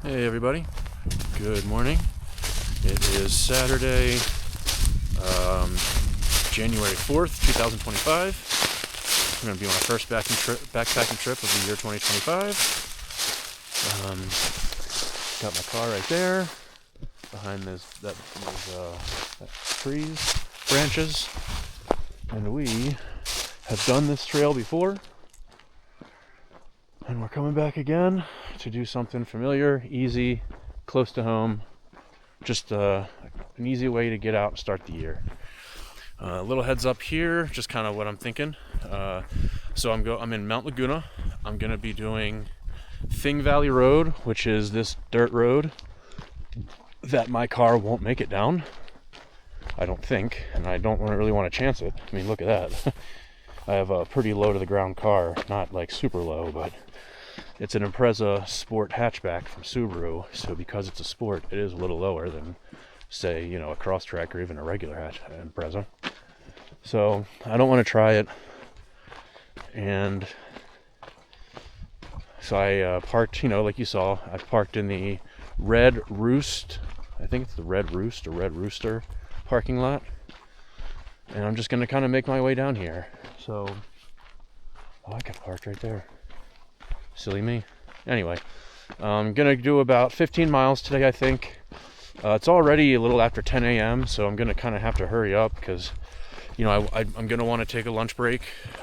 Hey everybody, good morning. It is Saturday, January 4th, 2025. I'm going to be on my first backpacking trip of the year 2025. Got my car right there, behind those trees, branches, and we have done this trail before. And we're coming back again to do something familiar, easy, close to home. Just an easy way to get out and start the year. A little heads up here, just kind of what I'm thinking. So I'm in Mt Laguna. I'm going to be doing Thing Valley Road, which is this dirt road that my car won't make it down, I don't think, and I don't really want to chance it. I mean, look at that. I have a pretty low to the ground car, not like super low, but it's an Impreza Sport hatchback from Subaru, so because it's a Sport, it is a little lower than, say, a Crosstrek or even a regular Impreza. So I don't want to try it, and so I parked, like you saw, I parked in the Red Roost, I think it's the Red Roost or Red Rooster parking lot, and I'm just going to kind of make my way down here. So, I got parked right there. Silly me. Anyway, I'm going to do about 15 miles today, I think. It's already a little after 10 a.m., so I'm going to kind of have to hurry up because, I'm going to want to take a lunch break.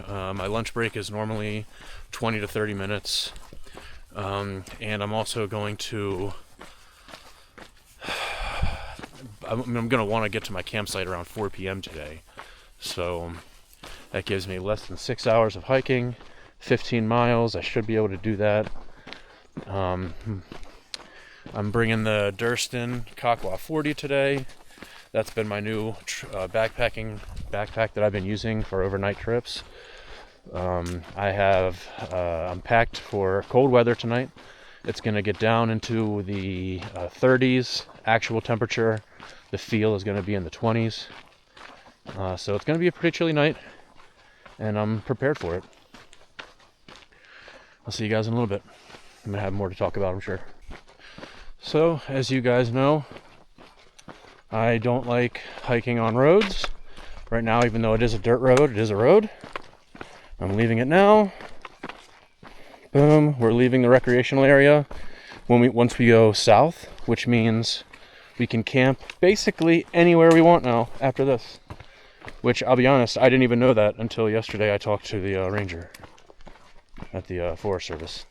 My lunch break is normally 20 to 30 minutes. And I'm also going to... I'm going to want to get to my campsite around 4 p.m. today. So that gives me less than 6 hours of hiking. 15 miles, I should be able to do that. I'm bringing the Durston Kakwa 40 today. That's been my new backpack that I've been using for overnight trips. I'm packed for cold weather tonight. It's going to get down into the 30s actual temperature. The feel is going to be in the 20s. So it's going to be a pretty chilly night, and I'm prepared for it. I'll see you guys in a little bit. I'm going to have more to talk about, I'm sure. So, as you guys know, I don't like hiking on roads. Right now, even though it is a dirt road, it is a road. I'm leaving it now. Boom, we're leaving the recreational area once we go south, which means we can camp basically anywhere we want now after this. Which, I'll be honest, I didn't even know that until yesterday I talked to the ranger at the Forest Service.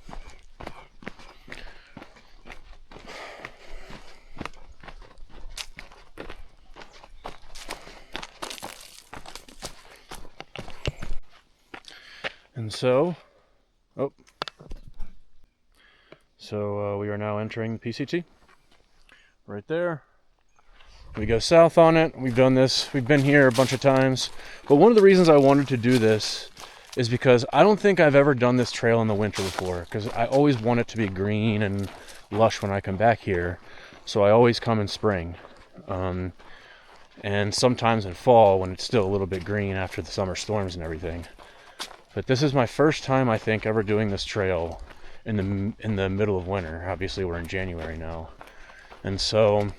And so we are now entering PCT. Right there. We go south on it. We've done this. We've been here a bunch of times. But one of the reasons I wanted to do this is because I don't think I've ever done this trail in the winter before, because I always want it to be green and lush when I come back here. So I always come in spring. And sometimes in fall when it's still a little bit green after the summer storms and everything. But this is my first time, I think, ever doing this trail in the middle of winter. Obviously, we're in January now. And so I'm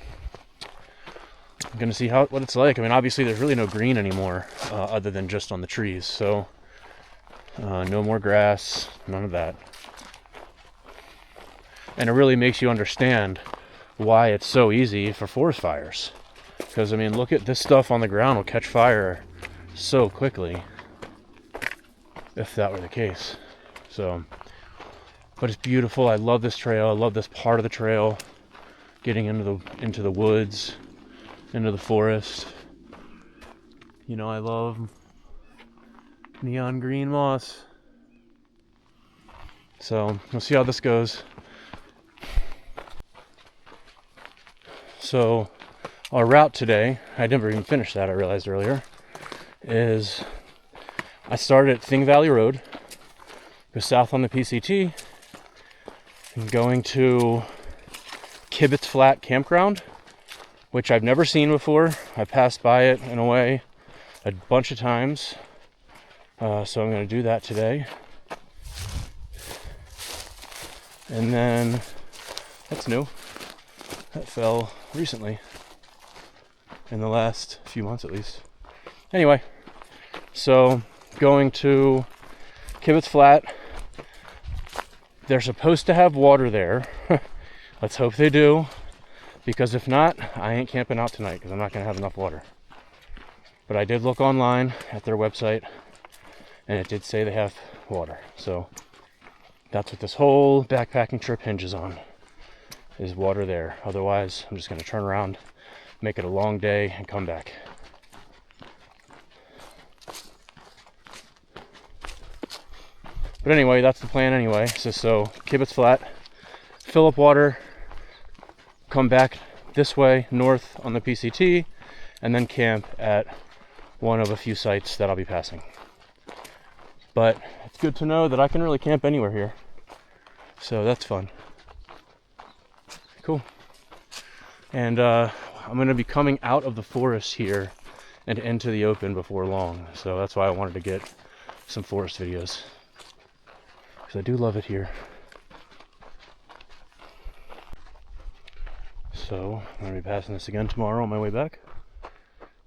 going to see what it's like. I mean, obviously, there's really no green anymore other than just on the trees. So no more grass, none of that. And it really makes you understand why it's so easy for forest fires. Because, I mean, look at this stuff on the ground will catch fire so quickly if that were the case. So, but it's beautiful. I love this trail. I love this part of the trail. Getting into the woods, into the forest. I love neon green moss. So we'll see how this goes. So our route today, I never even finished that, I realized earlier, is I started at Thing Valley Road, go south on the PCT, and going to Cibbetts Flat Campground, which I've never seen before. I passed by it in a way a bunch of times. So I'm going to do that today. And then That's new. That fell recently, in the last few months at least. Anyway, so going to Cibbetts Flat. They're supposed to have water there. Let's hope they do, because if not, I ain't camping out tonight because I'm not going to have enough water. But I did look online at their website, and it did say they have water. So that's what this whole backpacking trip hinges on, is water there. Otherwise, I'm just going to turn around, make it a long day, and come back. But anyway, that's the plan anyway. So Cibbetts Flat, fill up water, come back this way, north on the PCT, and then camp at one of a few sites that I'll be passing. But it's good to know that I can really camp anywhere here. So that's fun. Cool. And I'm going to be coming out of the forest here and into the open before long. So that's why I wanted to get some forest videos, because I do love it here. So I'm going to be passing this again tomorrow on my way back,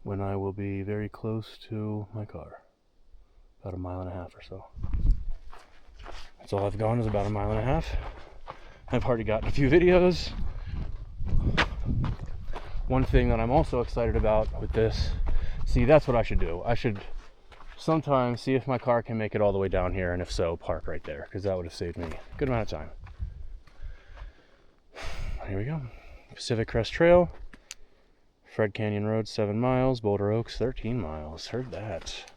when I will be very close to my car. About 1.5 miles or so. That's all I've gone, is about 1.5 miles. I've already gotten a few videos. One thing that I'm also excited about with this, see, that's what I should do. I should sometime see if my car can make it all the way down here, and if so, park right there, because that would have saved me a good amount of time. Here we go. Pacific Crest Trail, Fred Canyon Road 7 miles, Boulder Oaks 13 miles. Heard that.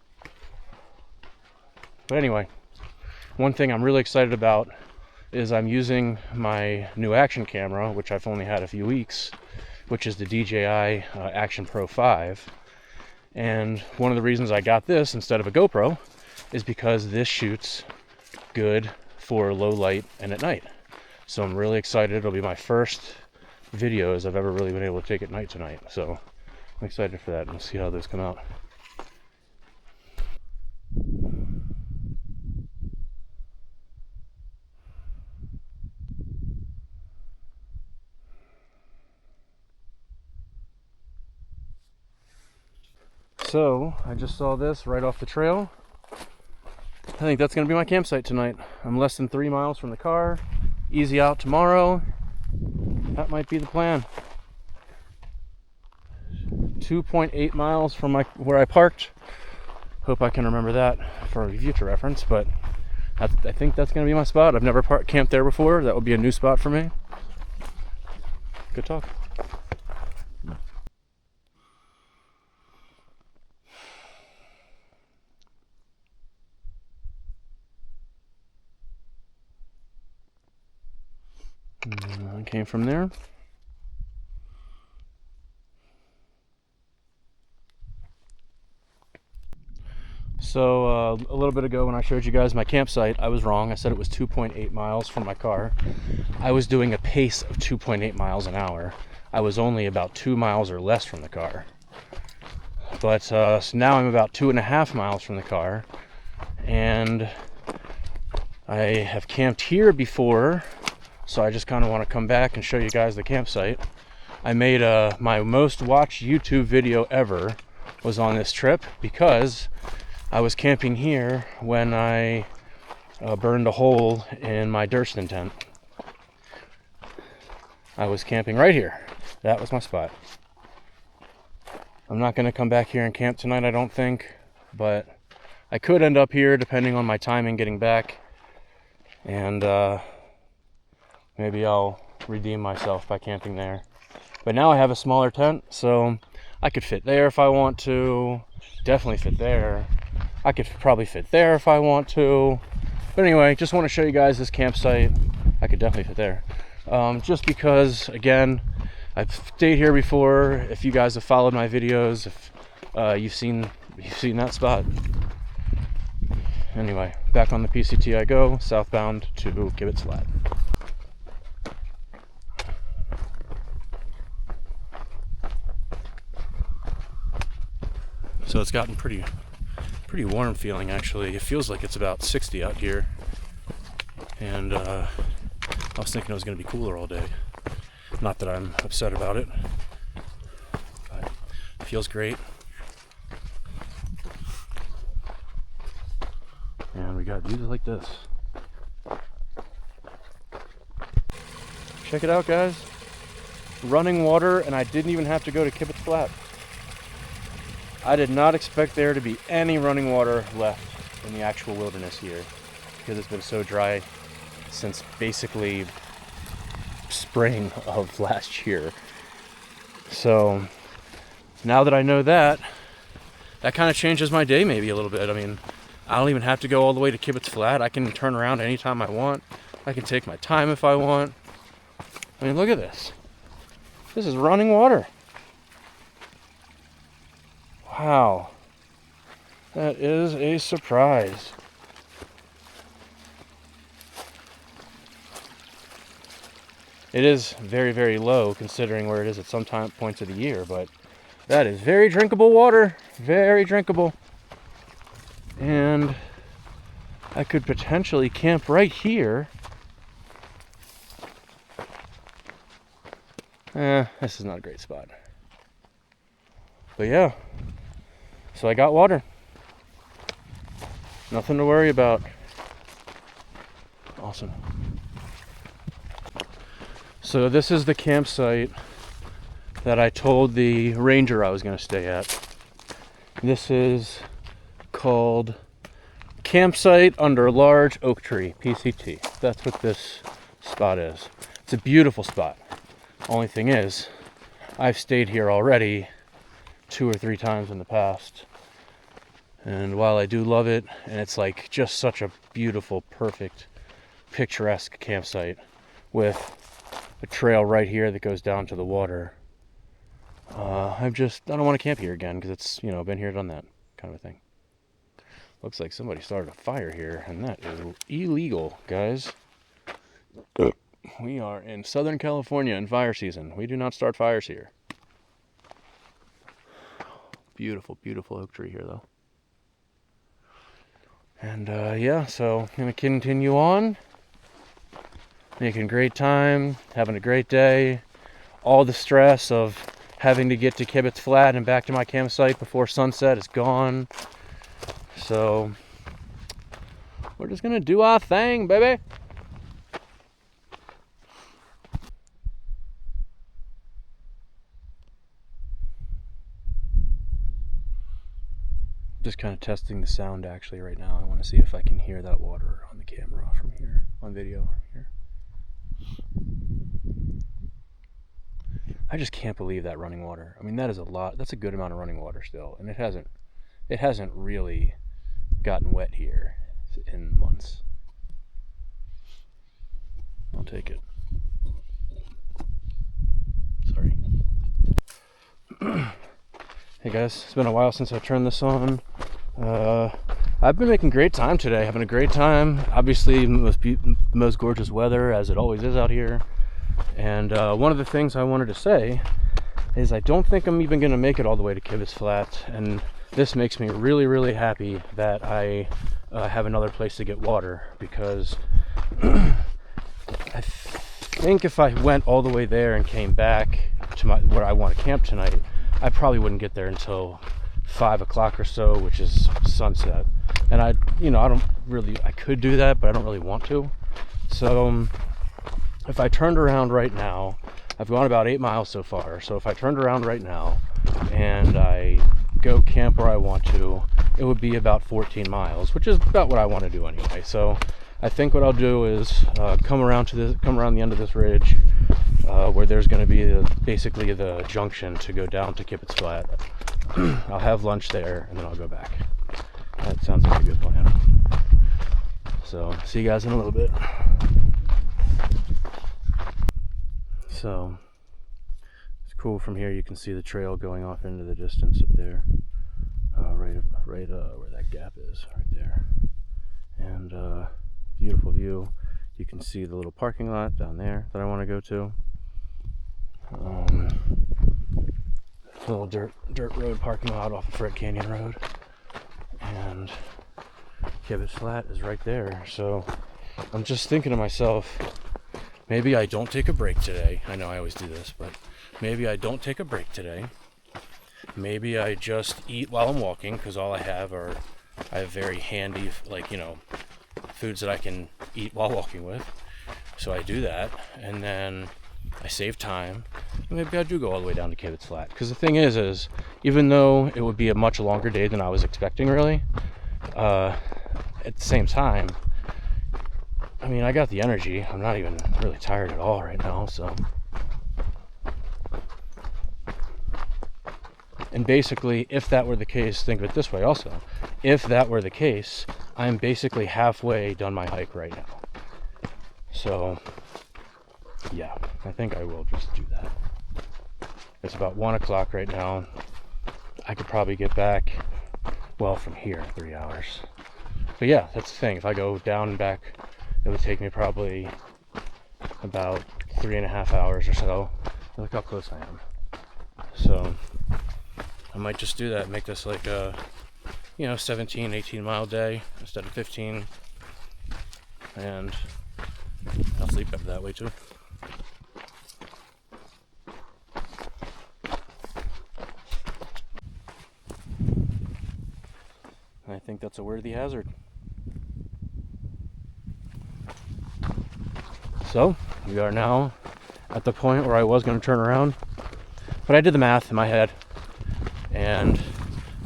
But anyway, one thing I'm really excited about is I'm using my new action camera, which I've only had a few weeks, which is the DJI Action Pro 5. And one of the reasons I got this instead of a GoPro is because this shoots good for low light and at night. So I'm really excited. It'll be my first videos I've ever really been able to take at night tonight. So I'm excited for that, and we'll see how those come out. So I just saw this right off the trail. I think that's going to be my campsite tonight. I'm less than 3 miles from the car. Easy out tomorrow. That might be the plan. 2.8 miles from where I parked. Hope I can remember that for a future reference, but I think that's going to be my spot. I've never camped there before. That would be a new spot for me. Good talk. I came from there. So a little bit ago when I showed you guys my campsite, I was wrong. I said it was 2.8 miles from my car. I was doing a pace of 2.8 miles an hour. I was only about 2 miles or less from the car. But so now I'm about 2.5 miles from the car. And I have camped here before, so I just kind of want to come back and show you guys the campsite. I made my most watched YouTube video ever was on this trip, because I was camping here when I burned a hole in my Durston tent. I was camping right here. That was my spot. I'm not going to come back here and camp tonight, I don't think, but I could end up here depending on my timing getting back, and maybe I'll redeem myself by camping there. But now I have a smaller tent, so I could fit there if I want to. Definitely fit there. I could probably fit there if I want to. But anyway, just want to show you guys this campsite. I could definitely fit there. Just because, again, I've stayed here before. If you guys have followed my videos, if you've seen that spot. Anyway, back on the PCT I go, southbound to Cibbetts Flat. So it's gotten pretty warm feeling, actually. It feels like it's about 60 out here, and I was thinking it was going to be cooler all day. Not that I'm upset about it, but it feels great. And we got views like this. Check it out, guys. Running water, and I didn't even have to go to Cibbetts Flat. I did not expect there to be any running water left in the actual wilderness here, because it's been so dry since basically spring of last year. So now that I know that, that kind of changes my day maybe a little bit. I mean, I don't even have to go all the way to Cibbetts Flat. I can turn around anytime I want. I can take my time if I want. I mean, look at this. This is running water. Wow. That is a surprise. It is very, very low considering where it is at some points of the year, but that is very drinkable water. Very drinkable. And I could potentially camp right here. This is not a great spot. But yeah, so I got water. Nothing to worry about. Awesome. So this is the campsite that I told the ranger I was going to stay at. This is called Campsite Under a Large Oak Tree, PCT. That's what this spot is. It's a beautiful spot. Only thing is, I've stayed here already 2 or 3 times in the past. And while I do love it, and it's like just such a beautiful, perfect, picturesque campsite with a trail right here that goes down to the water, I don't want to camp here again because it's, been here, done that kind of a thing. Looks like somebody started a fire here, and that is illegal, guys. We are in Southern California in fire season. We do not start fires here. Beautiful, beautiful oak tree here, though. And yeah, so I'm going to continue on. Making great time, having a great day. All the stress of having to get to Cibbetts Flat and back to my campsite before sunset is gone. So we're just going to do our thing, baby. Just kind of testing the sound actually right now. I want to see if I can hear that water on the camera from here, on video from here. I just can't believe that running water. I mean, that is a lot. That's a good amount of running water still, and it hasn't really gotten wet here in months. I'll take it. Sorry. Hey guys, it's been a while since I turned this on. I've been making great time today, having a great time. Obviously, most gorgeous weather, as it always is out here. And one of the things I wanted to say is I don't think I'm even going to make it all the way to Cibbetts Flat. And this makes me really, really happy that I have another place to get water, because I think if I went all the way there and came back to where I want to camp tonight, I probably wouldn't get there until 5 o'clock or so, which is sunset. And I could do that, but I don't really want to. So if I turned around right now, I've gone about 8 miles so far. So if I turned around right now and I go camp where I want to, it would be about 14 miles, which is about what I want to do anyway. So I think what I'll do is come around the end of this ridge, where there's going to be basically the junction to go down to Cibbetts Flat. I'll have lunch there and then I'll go back. That sounds like a good plan. So see you guys in a little bit. So it's cool from here. You can see the trail going off into the distance up there, right where that gap is, right there. And beautiful view. You can see the little parking lot down there that I want to go to. Little dirt road parking lot off of Fred Canyon Road, and Cibbetts Flat is right there. So I'm just thinking to myself, maybe I don't take a break today. I know I always do this, but maybe I don't take a break today. Maybe I just eat while I'm walking, because all I have very handy, like, you know, foods that I can eat while walking with. So I do that, and then I save time. Maybe I do go all the way down to Cibbetts Flat. Because the thing is even though it would be a much longer day than I was expecting, really, at the same time, I mean, I got the energy. I'm not even really tired at all right now, so. And basically, if that were the case, think of it this way also. If that were the case, I'm basically halfway done my hike right now. So, yeah, I think I will just do that. It's about 1 o'clock right now. I could probably get back, well, from here, 3 hours. But yeah, that's the thing. If I go down and back, it would take me probably about 3.5 hours or so. Look how close I am. So I might just do that, make this like a, 17, 18 mile day instead of 15. And I'll sleep better that way too. I think that's a worthy hazard. So we are now at the point where I was going to turn around, but I did the math in my head, and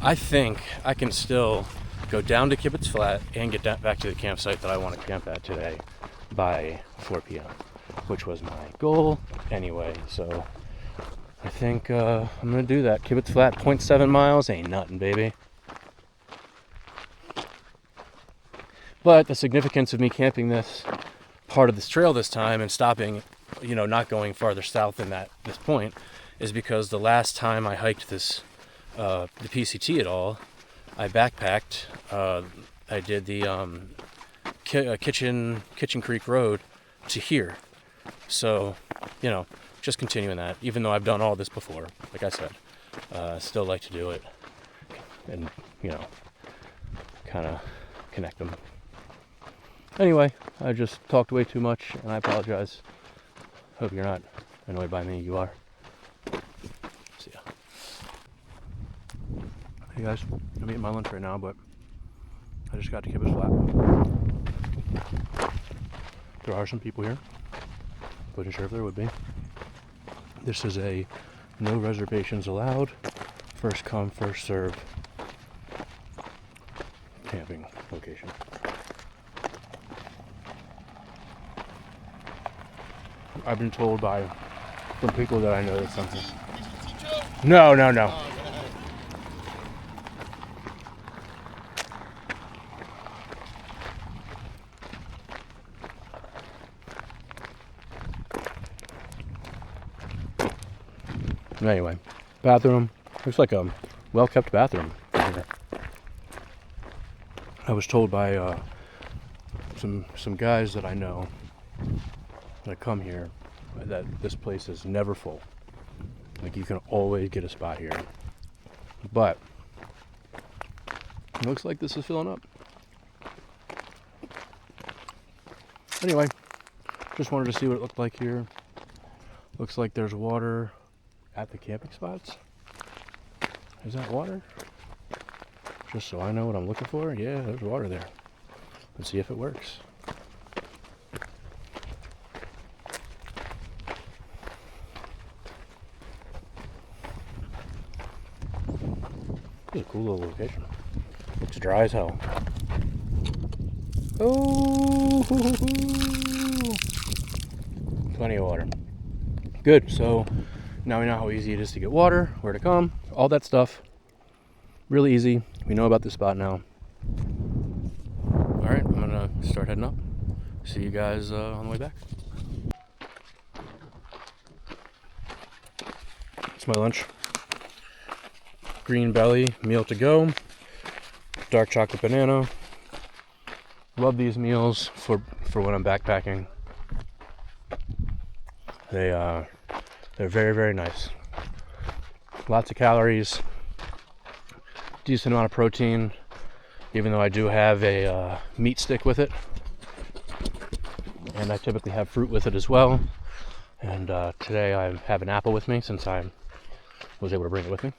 I think I can still go down to Cibbetts Flat and get back to the campsite that I want to camp at today by 4 p.m., which was my goal anyway. So I think I'm going to do that. Cibbetts Flat, 0.7 miles, ain't nothing, baby. But the significance of me camping this part of this trail this time and stopping, not going farther south than this point, is because the last time I hiked this, the PCT at all, I backpacked. I did the Kitchen Creek Road to here. So, just continuing that. Even though I've done all this before, like I said, I still like to do it and, kind of connect them. Anyway, I just talked way too much, and I apologize. Hope you're not annoyed by me. You are. See ya. Hey guys, I'm eating my lunch right now, but I just got to Cibbetts Flat. There are some people here. Wasn't sure if there would be. This is a no reservations allowed, first come, first serve camping location. I've been told from people that I know that's something. No. Anyway, bathroom. Looks like a well-kept bathroom. I was told by some guys that I know that come here that this place is never full. Like, you can always get a spot here. But it looks like this is filling up. Anyway, just wanted to see what it looked like here. Looks like there's water at the camping spots. Is that water? Just so I know what I'm looking for. Yeah, there's water there. Let's see if it works. This is a cool little location. Looks dry as hell. Oh, plenty of water. Good. So now we know how easy it is to get water, where to come, all that stuff. Really easy. We know about this spot now. All right, I'm gonna start heading up. See you guys on the way back. It's my lunch. Green Belly meal to go. Dark chocolate banana. Love these meals for when I'm backpacking. They're very, very nice. Lots of calories. Decent amount of protein, even though I do have a meat stick with it. and I typically have fruit with it as well. And today I have an apple with me since I was able to bring it with me.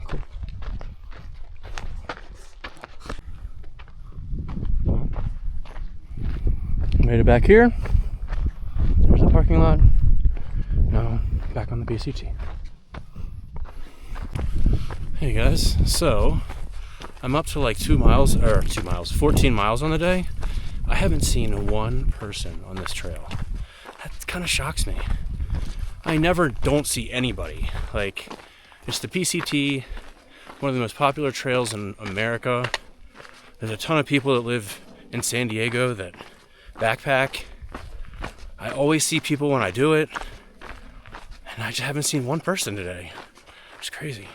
Cool. Made it back here. There's the parking lot. Now back on the PCT. Hey guys, so I'm up to like 14 miles on the day. I haven't seen one person on this trail. That kind of shocks me. I never don't see anybody. Like, it's the PCT, one of the most popular trails in America. There's a ton of people that live in San Diego that backpack. I always see people when I do it, and I just haven't seen one person today. It's crazy.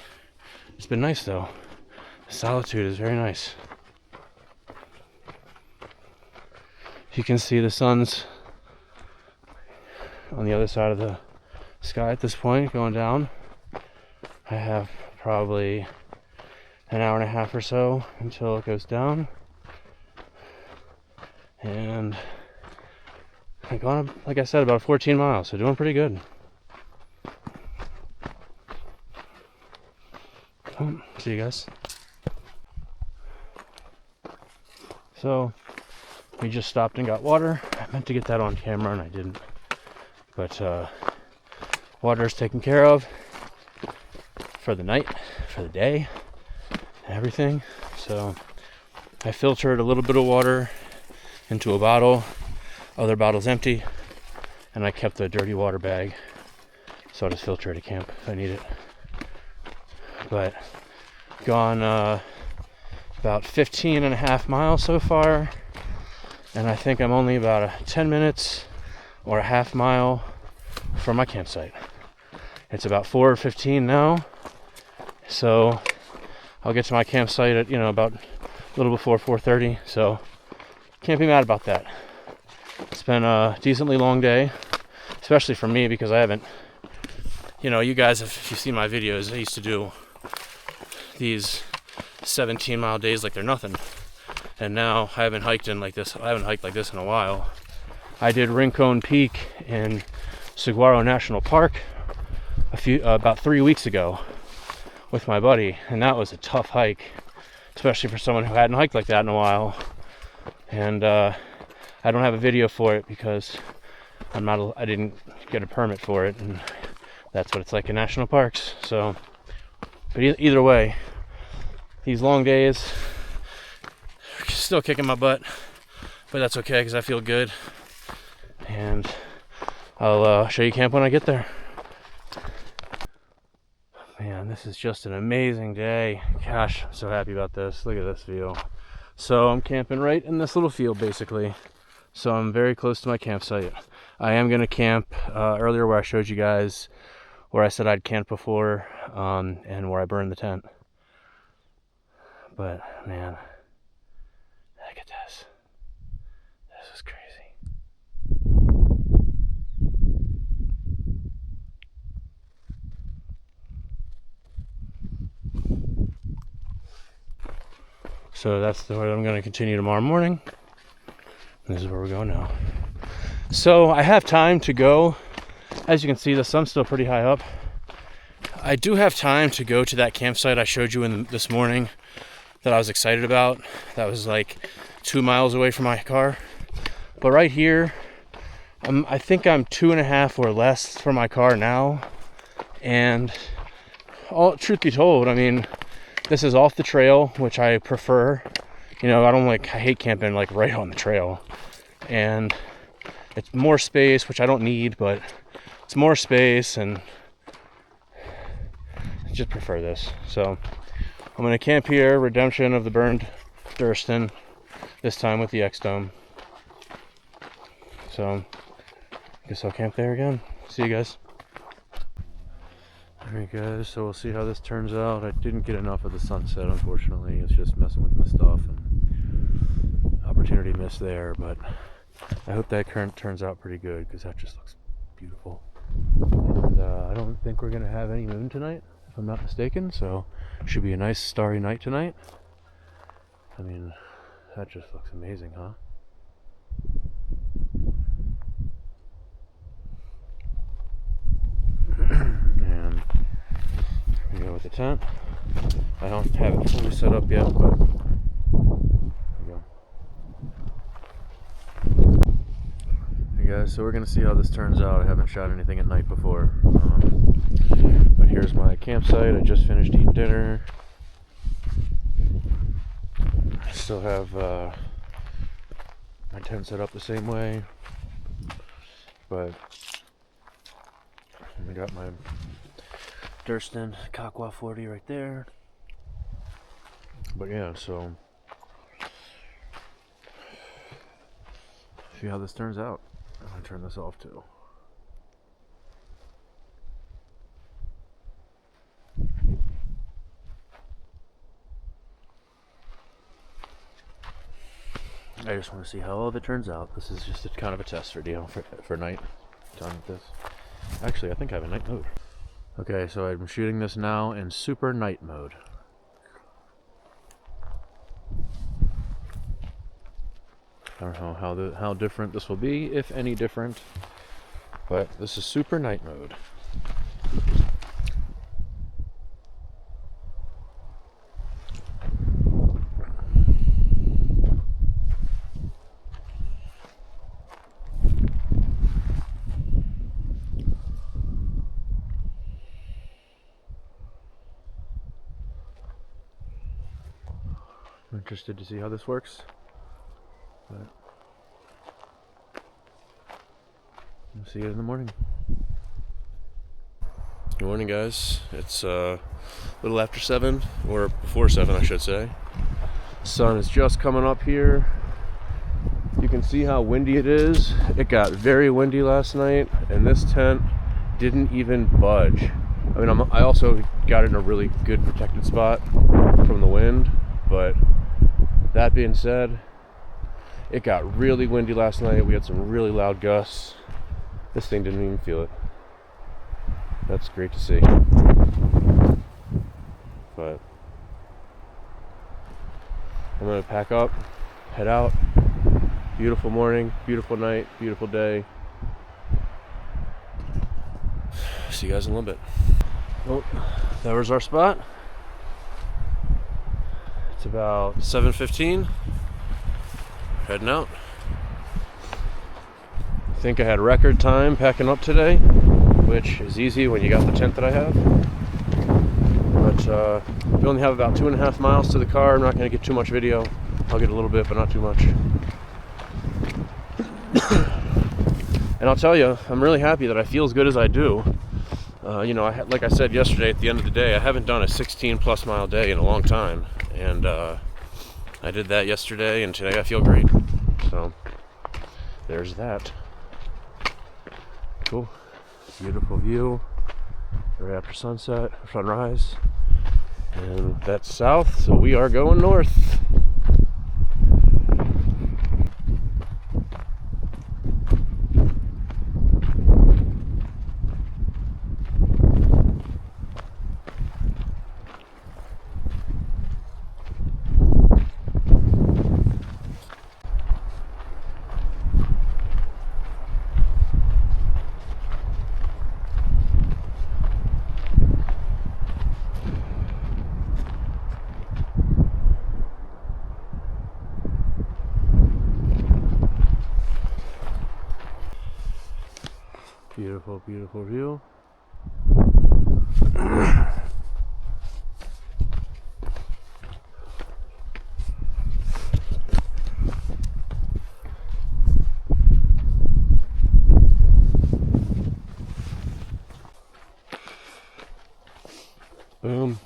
It's been nice though. The solitude is very nice. You can see the sun's on the other side of the sky at this point, going down. I have probably an hour and a half or so until it goes down. And I've gone, like I said, about 14 miles, so doing pretty good. See you guys. So we just stopped and got water. I meant to get that on camera and I didn't. But water is taken care of for the night, for the day, and everything. So I filtered a little bit of water into a bottle. Other bottle's empty. And I kept the dirty water bag. So I'll just filter it at camp if I need it. But gone about 15 and a half miles so far, and I think I'm only about 10 minutes or a half mile from my campsite. It's about 4:15 now, so I'll get to my campsite at about a little before 4:30, so can't be mad about that. It's been a decently long day, especially for me because I haven't, you guys, if you've seen my videos, I used to do these 17-mile days like they're nothing, and now I haven't hiked like this in a while. I did Rincon Peak in Saguaro National Park about 3 weeks ago with my buddy, and that was a tough hike, especially for someone who hadn't hiked like that in a while. And I don't have a video for it because I didn't get a permit for it, and that's what it's like in national parks. So but either way, these long days still kicking my butt, but that's okay because I feel good. And I'll show you camp when I get there. Man, this is just an amazing day. Gosh, I'm so happy about this. Look at this view. So I'm camping right in this little field basically. So I'm very close to my campsite. I am going to camp earlier where I showed you guys where I said I'd camped before, and where I burned the tent. But man, look at this. This is crazy. So that's where I'm going to continue tomorrow morning. This is where we're going now. So I have time to go. As you can see, the sun's still pretty high up. I do have time to go to that campsite I showed you this morning that I was excited about. That was like 2 miles away from my car. But right here, I think I'm 2.5 or less from my car now. And truth be told, I mean, this is off the trail, which I prefer. I hate camping like right on the trail. And it's more space, which I don't need, but it's more space, and I just prefer this. So I'm going to camp here, redemption of the burned Durston, this time with the X-Dome. So I guess I'll camp there again. See you guys. Alright guys, so we'll see how this turns out. I didn't get enough of the sunset, unfortunately. It's just messing with my stuff, and opportunity missed there, but I hope that current turns out pretty good because that just looks beautiful. And I don't think we're going to have any moon tonight, if I'm not mistaken, so it should be a nice starry night tonight. I mean, That just looks amazing, huh? And here we go with the tent. I don't have it fully set up yet, but there we go. Hey guys, so we're gonna see how this turns out. I haven't shot anything at night before, but here's my campsite. I just finished eating dinner. I still have my tent set up the same way, but I got my Durston Kakwa 40 right there. But yeah, so see how this turns out. I'm gonna turn this off too. I just want to see how all of it turns out. This is just kind of a test video for night time with this. Actually, I think I have a night mode. Okay, so I'm shooting this now in super night mode. I don't know how different this will be, if any different, but this is super night mode. I'm interested to see how this works, but we'll see you in the morning. Good morning, guys. It's a little after 7, or before 7 I should say. Sun is just coming up here. You can see how windy it is. It got very windy last night, and this tent didn't even budge. I mean, I also got in a really good protected spot from the wind, but that being said, it got really windy last night. We had some really loud gusts. This thing didn't even feel it. That's great to see. But I'm gonna pack up, head out. Beautiful morning, beautiful night, beautiful day. See you guys in a little bit. Oh, that was our spot. It's about 7:15. Heading out. I think I had record time packing up today, which is easy when you got the tent that I have. But we only have about 2.5 miles to the car. I'm not going to get too much video. I'll get a little bit, but not too much. And I'll tell you, I'm really happy that I feel as good as I do. You know, like I said yesterday, at the end of the day, I haven't done a 16+ mile day in a long time, and I did that yesterday, and today I feel great. So there's that. Cool, beautiful view right after sunset, sunrise, and that's south. So we are going north. Beautiful, beautiful view. Boom.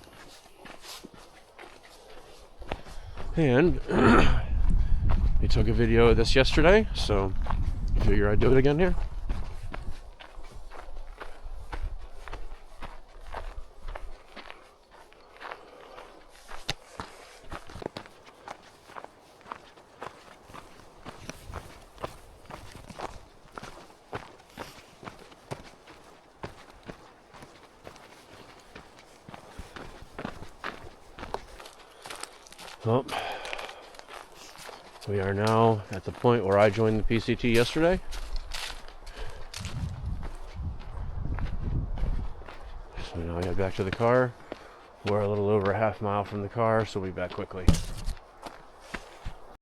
And I took a video of this yesterday, so I figure I'd do it again here. Oh, We are now at the point where I joined the PCT yesterday. So now I head back to the car. We're a little over a half mile from the car, so we'll be back quickly.